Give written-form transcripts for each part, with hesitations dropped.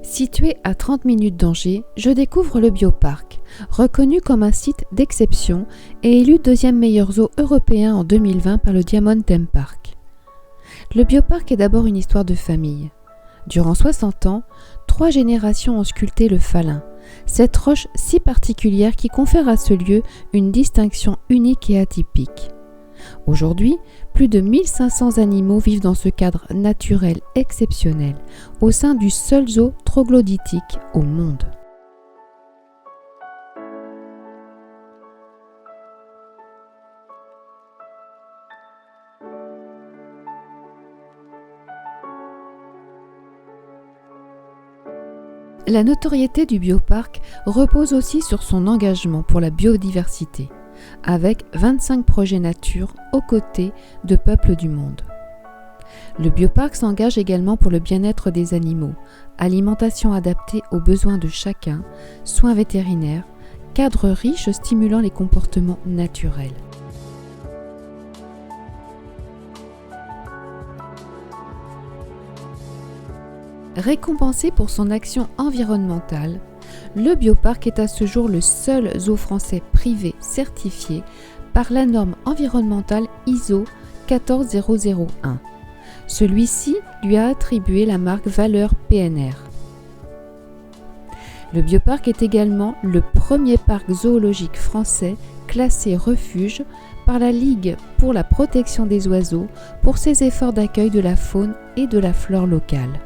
Situé à 30 minutes d'Angers, je découvre le Bioparc, reconnu comme un site d'exception et élu deuxième meilleur zoo européen en 2020 par le Diamond Theme Park. Le Bioparc est d'abord une histoire de famille. Durant 60 ans, 3 générations ont sculpté le Falin, cette roche si particulière qui confère à ce lieu une distinction unique et atypique. Aujourd'hui, plus de 1500 animaux vivent dans ce cadre naturel exceptionnel, au sein du seul zoo troglodytique au monde. La notoriété du Bioparc repose aussi sur son engagement pour la biodiversité, avec 25 projets nature aux côtés de peuples du monde. Le Bioparc s'engage également pour le bien-être des animaux, alimentation adaptée aux besoins de chacun, soins vétérinaires, cadre riche stimulant les comportements naturels. Récompensé pour son action environnementale, le Bioparc est à ce jour le seul zoo français privé certifié par la norme environnementale ISO 14001. Celui-ci lui a attribué la marque Valeur PNR. Le Bioparc est également le premier parc zoologique français classé refuge par la Ligue pour la protection des oiseaux pour ses efforts d'accueil de la faune et de la flore locale.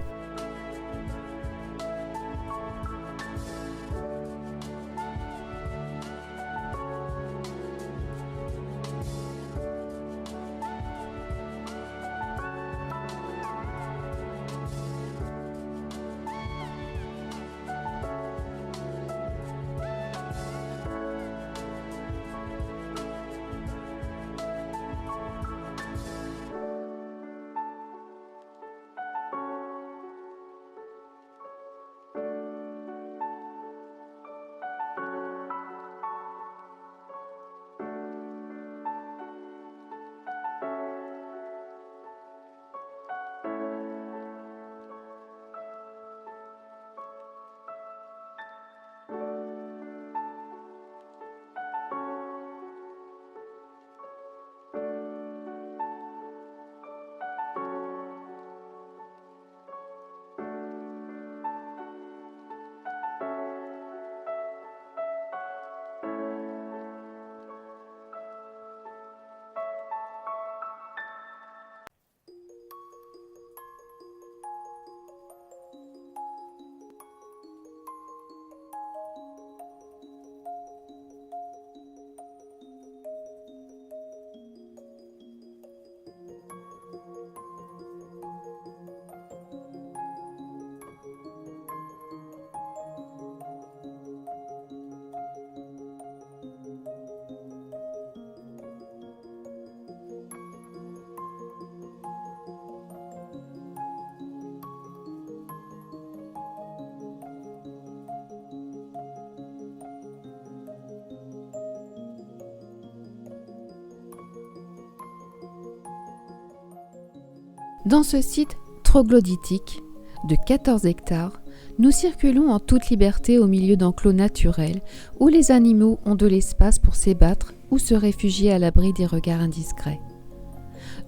Dans ce site troglodytique de 14 hectares, nous circulons en toute liberté au milieu d'enclos naturels où les animaux ont de l'espace pour s'ébattre ou se réfugier à l'abri des regards indiscrets.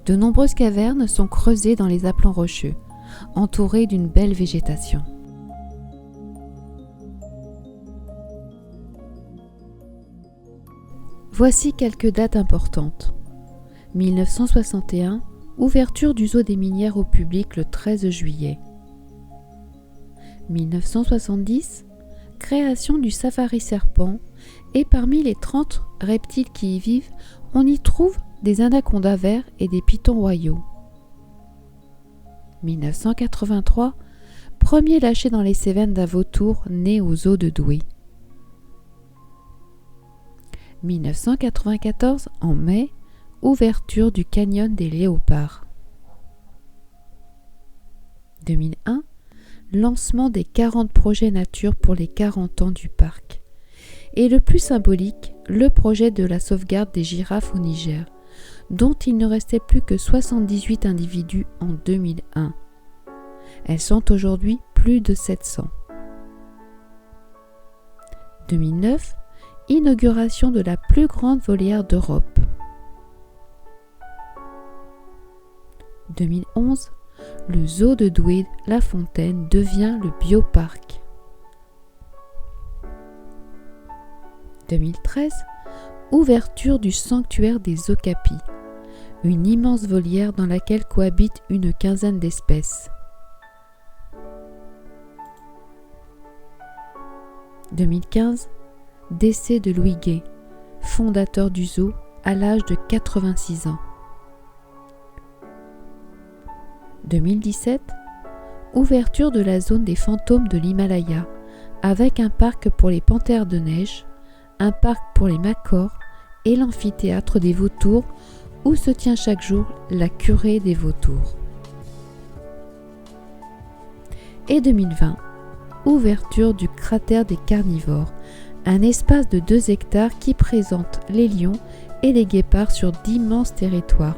De nombreuses cavernes sont creusées dans les aplats rocheux, entourées d'une belle végétation. Voici quelques dates importantes. 1961, ouverture du zoo des Minières au public le 13 juillet. 1970, création du safari serpent et parmi les 30 reptiles qui y vivent, on y trouve des anacondas verts et des pythons royaux. 1983, premier lâché dans les Cévennes d'un vautour né au zoo de Douai. 1994, en mai, ouverture du canyon des léopards. 2001, lancement des 40 projets nature pour les 40 ans du parc. Et le plus symbolique, le projet de la sauvegarde des girafes au Niger, dont il ne restait plus que 78 individus en 2001. Elles sont aujourd'hui plus de 700. 2009, inauguration de la plus grande volière d'Europe. 2011, le zoo de Douai-La Fontaine devient le bioparc. 2013, ouverture du sanctuaire des okapis, une immense volière dans laquelle cohabitent une quinzaine d'espèces. 2015, décès de Louis Gay, fondateur du zoo à l'âge de 86 ans. 2017, ouverture de la zone des fantômes de l'Himalaya, avec un parc pour les panthères de neige, un parc pour les macors et l'amphithéâtre des vautours où se tient chaque jour la curée des vautours. Et 2020, ouverture du cratère des carnivores, un espace de 2 hectares qui présente les lions et les guépards sur d'immenses territoires,